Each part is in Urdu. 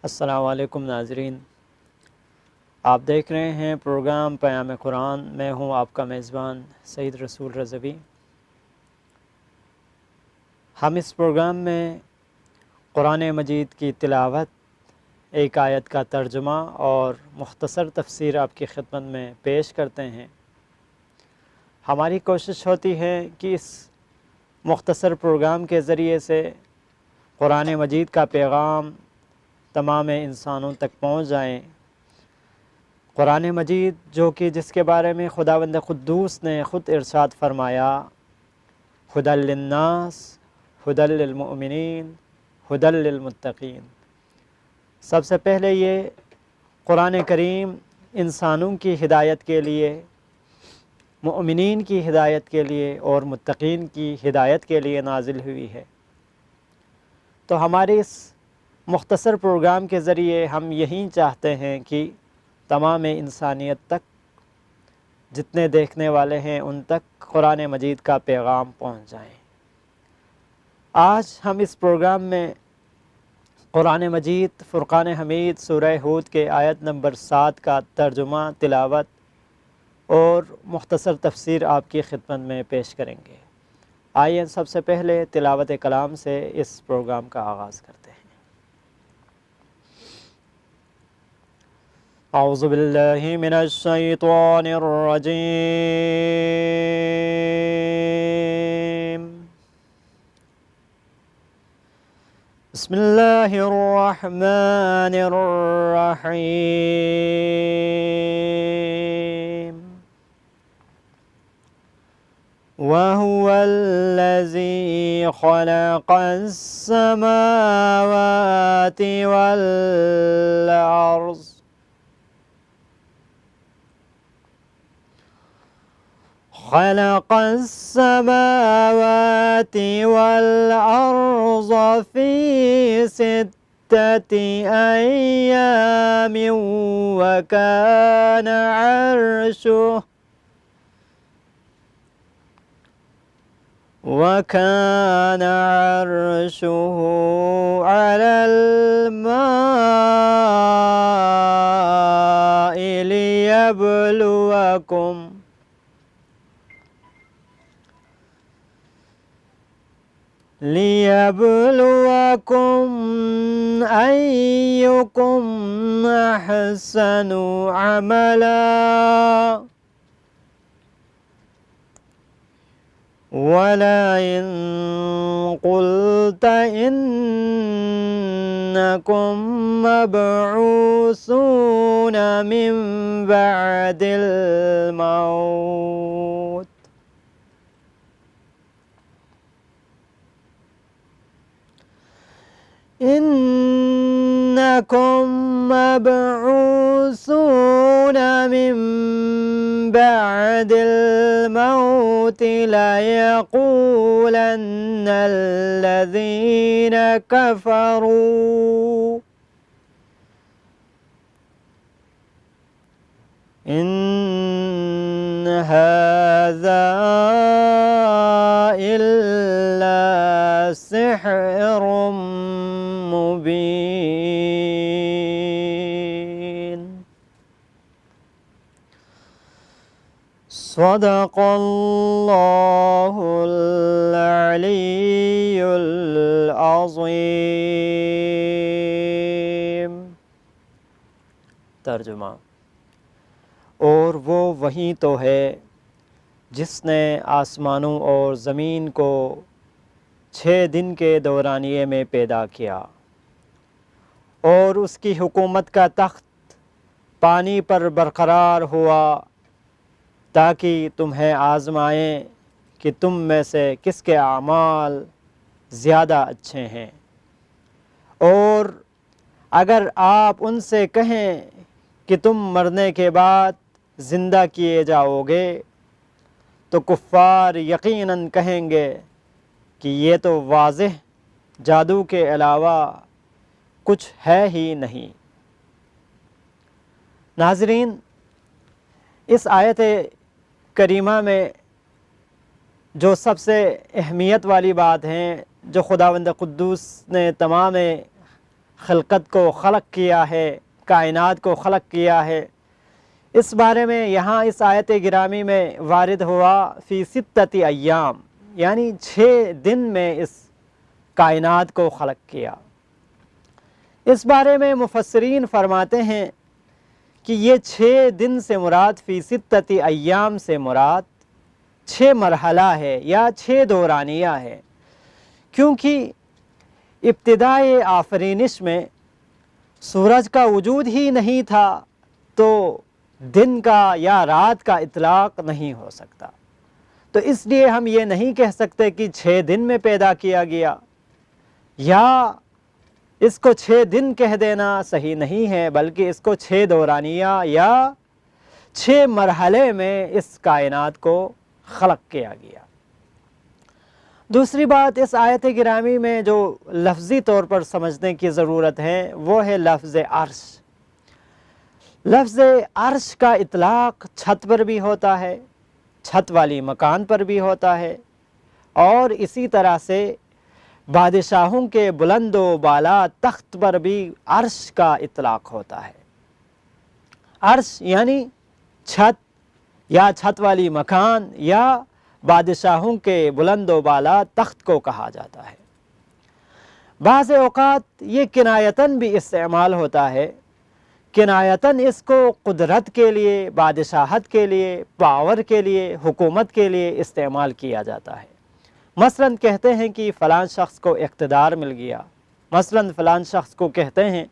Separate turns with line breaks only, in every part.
السلام علیکم ناظرین، آپ دیکھ رہے ہیں پروگرام پیام قرآن۔ میں ہوں آپ کا میزبان سعید رسول رضوی۔ ہم اس پروگرام میں قرآن مجید کی تلاوت، ایک آیت کا ترجمہ اور مختصر تفسیر آپ کی خدمت میں پیش کرتے ہیں۔ ہماری کوشش ہوتی ہے کہ اس مختصر پروگرام کے ذریعے سے قرآن مجید کا پیغام تمام انسانوں تک پہنچ جائیں۔ قرآن مجید جس کے بارے میں خداوند قدوس نے خود ارشاد فرمایا، ھدی للناس ھدی للمؤمنین ھدی للمتقین۔ سب سے پہلے یہ قرآن کریم انسانوں کی ہدایت کے لیے، مؤمنین کی ہدایت کے لیے اور متقین کی ہدایت کے لیے نازل ہوئی ہے۔ تو ہمارے اس مختصر پروگرام کے ذریعے ہم یہی چاہتے ہیں کہ تمام انسانیت تک، جتنے دیکھنے والے ہیں ان تک قرآن مجید کا پیغام پہنچ جائیں۔ آج ہم اس پروگرام میں قرآن مجید فرقان حمید سورہ ہود کے آیت نمبر 7 کا ترجمہ، تلاوت اور مختصر تفسیر آپ کی خدمت میں پیش کریں گے۔ آئیے سب سے پہلے تلاوت کلام سے اس پروگرام کا آغاز کرتے ہیں۔ اعوذ باللہ من الشیطان الرجیم، بسم اللہ الرحمن الرحیم۔ وَهُوَ الَّذِي خَلَقَ السَّمَاوَاتِ وَالْأَرْضَ فِي سِتَّةِ أَيَّامٍ وَكَانَ عَرْشُهُ عَلَى الْمَاءِ لِيَبْلُوَكُمْ أَيُّكُمْ أَحْسَنُ عَمَلًا، وَلَئِن قُلْتَ إِنَّكُمْ مَبْعُوثُونَ مِنْ بَعْدِ الْمَوْتِ إِنَّكُمْ مَبْعُوثُونَ مِنْ بَعْدِ الْمَوْتِ لَيَقُولَنَّ الَّذِينَ كَفَرُوا إِنَّ هَذَا إِلَّا سِحْرٌ مُبِينٌ۔ صدق اللہ العلی العظیم۔ ترجمہ۔ اور وہ وہی تو ہے جس نے آسمانوں اور زمین کو 6 دن کے دورانیے میں پیدا کیا، اور اس کی حکومت کا تخت پانی پر برقرار ہوا تاکہ تمہیں آزمائیں کہ تم میں سے کس کے اعمال زیادہ اچھے ہیں۔ اور اگر آپ ان سے کہیں کہ تم مرنے کے بعد زندہ کیے جاؤ گے تو کفار یقیناً کہیں گے کہ یہ تو واضح جادو کے علاوہ کچھ ہے ہی نہیں۔ ناظرین، اس آیت کریمہ میں جو سب سے اہمیت والی بات ہے، جو خداوند قدوس نے تمام خلقت کو خلق کیا ہے، کائنات کو خلق کیا ہے، اس بارے میں یہاں اس آیت گرامی میں وارد ہوا فی ستۃ ایام، یعنی 6 دن میں اس کائنات کو خلق کیا۔ اس بارے میں مفسرین فرماتے ہیں کہ یہ 6 دن سے مراد فی ستۃ ایام سے مراد 6 مرحلہ ہے یا 6 دورانیہ ہے، کیونکہ ابتدائے آفرینش میں سورج کا وجود ہی نہیں تھا تو دن کا یا رات کا اطلاق نہیں ہو سکتا، تو اس لیے ہم یہ نہیں کہہ سکتے کہ 6 دن میں پیدا کیا گیا، یا اس کو 6 دن کہہ دینا صحیح نہیں ہے، بلکہ اس کو 6 دورانیہ یا 6 مرحلے میں اس کائنات کو خلق کیا گیا۔ دوسری بات، اس آیت گرامی میں جو لفظی طور پر سمجھنے کی ضرورت ہے وہ ہے لفظ عرش۔ لفظ عرش کا اطلاق چھت پر بھی ہوتا ہے، چھت والی مکان پر بھی ہوتا ہے، اور اسی طرح سے بادشاہوں کے بلند و بالا تخت پر بھی عرش کا اطلاق ہوتا ہے۔ عرش یعنی چھت یا چھت والی مکان یا بادشاہوں کے بلند و بالا تخت کو کہا جاتا ہے۔ بعض اوقات یہ کنایتاً بھی استعمال ہوتا ہے، کنایتاً اس کو قدرت کے لیے، بادشاہت کے لیے، پاور کے لیے، حکومت کے لیے استعمال کیا جاتا ہے۔ مثلاً کہتے ہیں کہ فلاں شخص کو اقتدار مل گیا، مثلاً فلاں شخص کو کہتے ہیں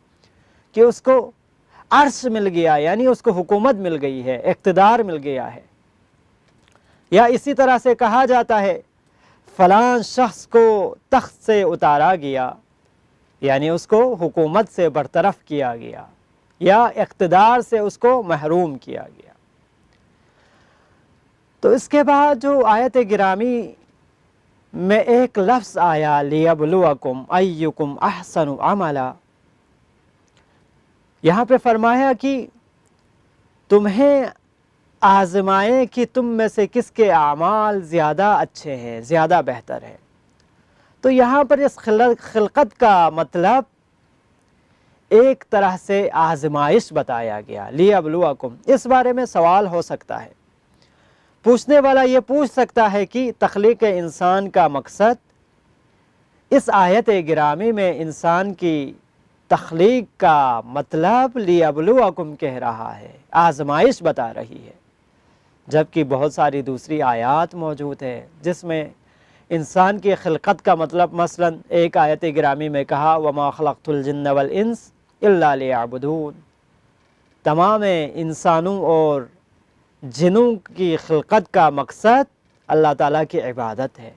کہ اس کو عرش مل گیا، یعنی اس کو حکومت مل گئی ہے، اقتدار مل گیا ہے۔ یا اسی طرح سے کہا جاتا ہے فلاں شخص کو تخت سے اتارا گیا، یعنی اس کو حکومت سے برطرف کیا گیا یا اقتدار سے اس کو محروم کیا گیا۔ تو اس کے بعد جو آیت گرامی میں ایک لفظ آیا لیبلوکم ایکم احسن عملا، یہاں پہ فرمایا کہ تمہیں آزمائے کہ تم میں سے کس کے اعمال زیادہ اچھے ہیں، زیادہ بہتر ہیں۔ تو یہاں پر اس خلقت کا مطلب ایک طرح سے آزمائش بتایا گیا، لیبلوکم۔ اس بارے میں سوال ہو سکتا ہے، پوچھنے والا یہ پوچھ سکتا ہے کہ تخلیق انسان کا مقصد اس آیت گرامی میں انسان کی تخلیق کا مطلب لیبلوکم کہہ رہا ہے، آزمائش بتا رہی ہے، جبکہ بہت ساری دوسری آیات موجود ہے جس میں انسان کی خلقت کا مطلب مثلاً ایک آیت گرامی میں کہا وَمَا خَلَقْتُ الْجِنَّ وَالْإِنسَ إِلَّا لِيَعْبُدُونَ، تمام انسانوں اور جنوں کی خلقت کا مقصد اللہ تعالیٰ کی عبادت ہے۔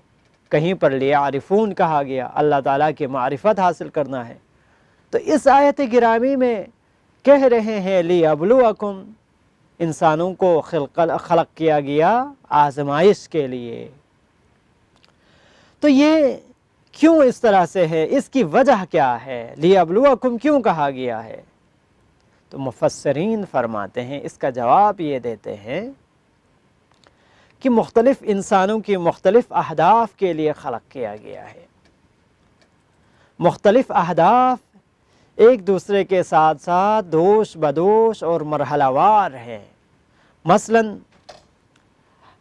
کہیں پر لیعرفون کہا گیا، اللہ تعالیٰ کی معرفت حاصل کرنا ہے۔ تو اس آیت گرامی میں کہہ رہے ہیں لیبلوکم، انسانوں کو خلق کیا گیا آزمائش کے لیے۔ تو یہ کیوں اس طرح سے ہے، اس کی وجہ کیا ہے، لیبلوکم کیوں کہا گیا ہے؟ تو مفسرین فرماتے ہیں، اس کا جواب یہ دیتے ہیں کہ مختلف انسانوں کی مختلف اہداف کے لیے خلق کیا گیا ہے۔ مختلف اہداف ایک دوسرے کے ساتھ ساتھ دوش بدوش اور مرحلہ وار ہیں۔ مثلاً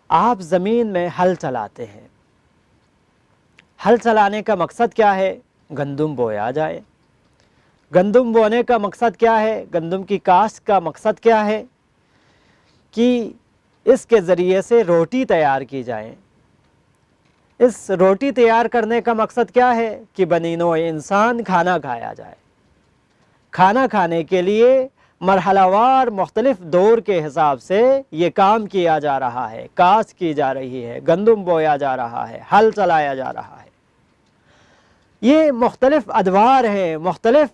آپ زمین میں ہل چلاتے ہیں، ہل چلانے کا مقصد کیا ہے؟ گندم بویا جائے۔ گندم بونے کا مقصد کیا ہے؟ گندم کی کاشت کا مقصد کیا ہے؟ کہ اس کے ذریعے سے روٹی تیار کی جائے۔ اس روٹی تیار کرنے کا مقصد کیا ہے؟ کہ بنی نوع انسان کھانا کھایا جائے۔ کھانا کھانے کے لیے مرحلہ وار مختلف دور کے حساب سے یہ کام کیا جا رہا ہے، کاشت کی جا رہی ہے، گندم بویا جا رہا ہے، ہل چلایا جا رہا ہے۔ یہ مختلف ادوار ہیں، مختلف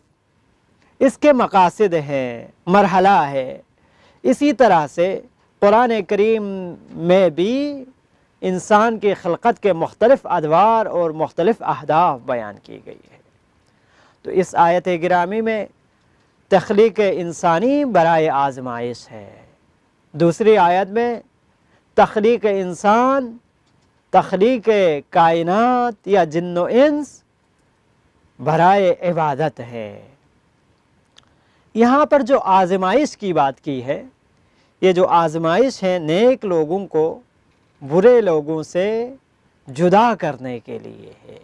اس کے مقاصد ہیں، مرحلہ ہے۔ اسی طرح سے قرآن کریم میں بھی انسان کی خلقت کے مختلف ادوار اور مختلف اہداف بیان کی گئی ہے۔ تو اس آیت گرامی میں تخلیق انسانی برائے آزمائش ہے، دوسری آیت میں تخلیق انسان، تخلیق کائنات یا جن و انس برائے عبادت ہے۔ یہاں پر جو آزمائش کی بات کی ہے، یہ جو آزمائش ہے نیک لوگوں کو برے لوگوں سے جدا کرنے کے لیے ہے،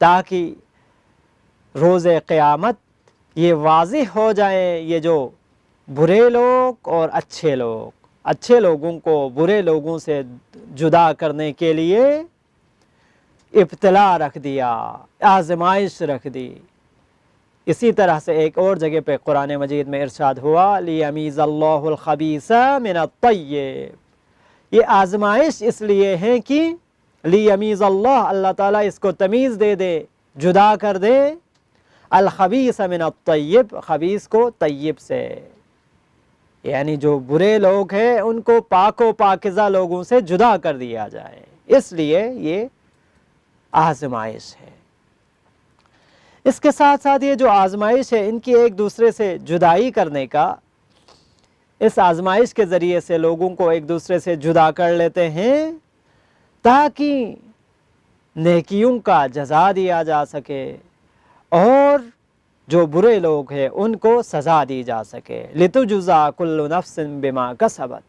تاکہ روز قیامت یہ واضح ہو جائے، یہ جو برے لوگ اور اچھے لوگ، اچھے لوگوں کو برے لوگوں سے جدا کرنے کے لیے ابتلا رکھ دیا، آزمائش رکھ دی۔ اسی طرح سے ایک اور جگہ پہ قرآن مجید میں ارشاد ہوا لیمیز اللہ الخبیث من الطیب، یہ آزمائش اس لیے ہے کہ لیمیز اللہ تعالیٰ اس کو تمیز دے دے، جدا کر دے، الخبیث من الطیب، خبیث کو طیب سے، یعنی جو برے لوگ ہیں ان کو پاک و پاکیزہ لوگوں سے جدا کر دیا جائے، اس لیے یہ آزمائش ہے۔ اس کے ساتھ ساتھ یہ جو آزمائش ہے ان کی ایک دوسرے سے جدائی کرنے کا، اس آزمائش کے ذریعے سے لوگوں کو ایک دوسرے سے جدا کر لیتے ہیں تاکہ نیکیوں کا جزا دیا جا سکے اور جو برے لوگ ہیں ان کو سزا دی جا سکے۔ لِتُجْزَىٰ كُلُّ نَفْسٍ بِمَا كَسَبَتْ،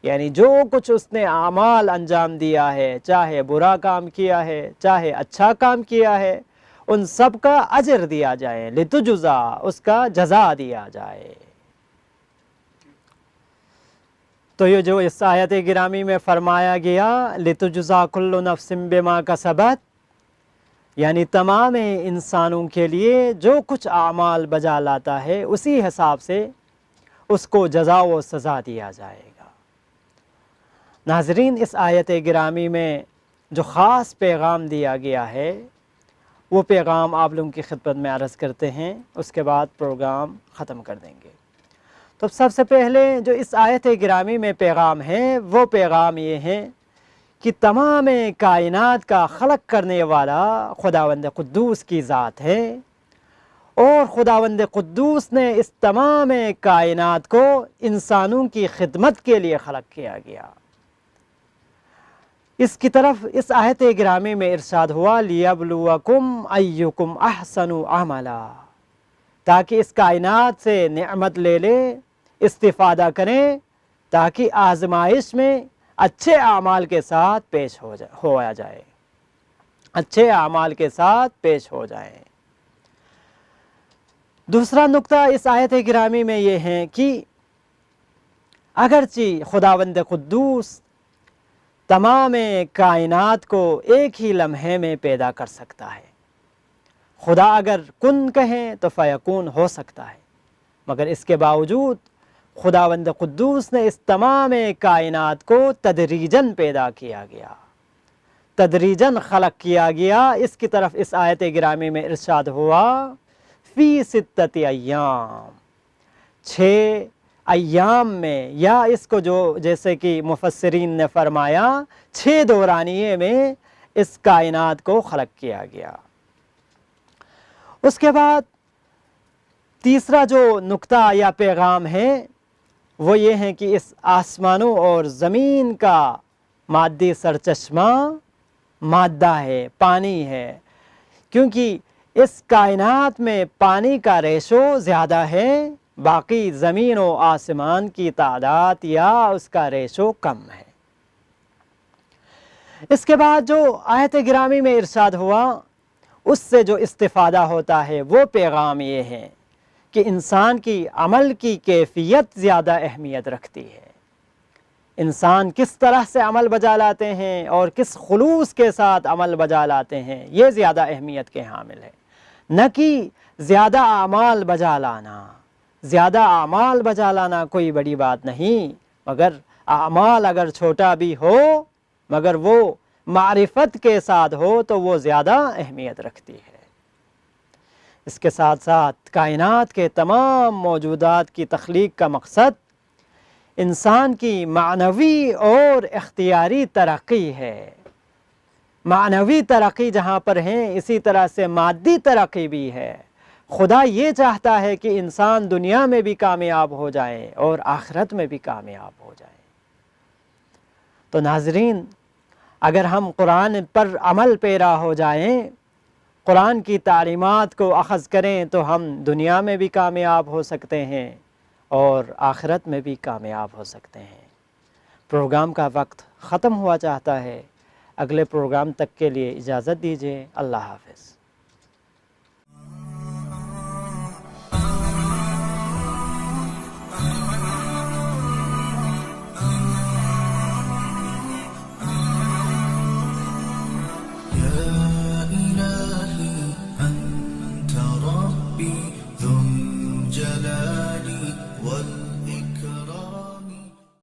یعنی جو کچھ اس نے اعمال انجام دیا ہے، چاہے برا کام کیا ہے چاہے اچھا کام کیا ہے، ان سب کا اجر دیا جائے، لِتُجْزَىٰ، اس کا جزا دیا جائے۔ تو یہ جو اس آیت گرامی میں فرمایا گیا لِتُجْزَىٰ كُلُّ نَفْسٍ بِمَا كَسَبَتْ، یعنی تمام انسانوں کے لیے جو کچھ اعمال بجا لاتا ہے اسی حساب سے اس کو جزا و سزا دیا جائے گا۔ ناظرین، اس آیت گرامی میں جو خاص پیغام دیا گیا ہے وہ پیغام آپ لوگوں کی خدمت میں عرض کرتے ہیں، اس کے بعد پروگرام ختم کر دیں گے۔ تو سب سے پہلے جو اس آیت گرامی میں پیغام ہے وہ پیغام یہ ہے کہ تمام کائنات کا خلق کرنے والا خداوند قدوس کی ذات ہے، اور خداوند قدوس نے اس تمام کائنات کو انسانوں کی خدمت کے لیے خلق کیا گیا۔ اس کی طرف اس آیت گرامی میں ارشاد ہوا لِيَبْلُوَكُمْ أَيُّكُمْ أَحْسَنُ عَمَلًا، تاکہ اس کائنات سے نعمت لے لے، استفادہ کریں، تاکہ آزمائش میں اچھے اعمال کے ساتھ پیش ہوا جائے، اچھے اعمال کے ساتھ پیش ہو جائیں۔ دوسرا نقطہ اس آیت گرامی میں یہ ہے کہ اگرچہ خداوند قدوس تمام کائنات کو ایک ہی لمحے میں پیدا کر سکتا ہے، خدا اگر کن کہیں تو فیکون ہو سکتا ہے، مگر اس کے باوجود خداوند قدوس نے اس تمام کائنات کو تدریجاً پیدا کیا گیا، تدریجاً خلق کیا گیا۔ اس کی طرف اس آیت گرامی میں ارشاد ہوا فی ستۃ ایام، 6 ایام میں، یا اس کو جو جیسے کہ مفسرین نے فرمایا 6 دورانیے میں اس کائنات کو خلق کیا گیا۔ اس کے بعد تیسرا جو نقطہ یا پیغام ہے وہ یہ ہے کہ اس آسمانوں اور زمین کا مادی سرچشمہ مادہ ہے، پانی ہے، کیونکہ اس کائنات میں پانی کا ریشو زیادہ ہے، باقی زمین و آسمان کی تعداد یا اس کا ریشو کم ہے۔ اس کے بعد جو آیت گرامی میں ارشاد ہوا اس سے جو استفادہ ہوتا ہے وہ پیغام یہ ہے کہ انسان کی عمل کی کیفیت زیادہ اہمیت رکھتی ہے، انسان کس طرح سے عمل بجا لاتے ہیں اور کس خلوص کے ساتھ عمل بجا لاتے ہیں یہ زیادہ اہمیت کے حامل ہے، نہ کہ زیادہ اعمال بجا لانا۔ زیادہ اعمال بجا لانا کوئی بڑی بات نہیں، مگر اعمال اگر چھوٹا بھی ہو مگر وہ معرفت کے ساتھ ہو تو وہ زیادہ اہمیت رکھتی ہے۔ اس کے ساتھ ساتھ کائنات کے تمام موجودات کی تخلیق کا مقصد انسان کی معنوی اور اختیاری ترقی ہے۔ معنوی ترقی جہاں پر ہے اسی طرح سے مادی ترقی بھی ہے۔ خدا یہ چاہتا ہے کہ انسان دنیا میں بھی کامیاب ہو جائے اور آخرت میں بھی کامیاب ہو جائے۔ تو ناظرین، اگر ہم قرآن پر عمل پیرا ہو جائیں، قرآن کی تعلیمات کو اخذ کریں تو ہم دنیا میں بھی کامیاب ہو سکتے ہیں اور آخرت میں بھی کامیاب ہو سکتے ہیں۔ پروگرام کا وقت ختم ہوا چاہتا ہے، اگلے پروگرام تک کے لیے اجازت دیجیے۔ اللہ حافظ۔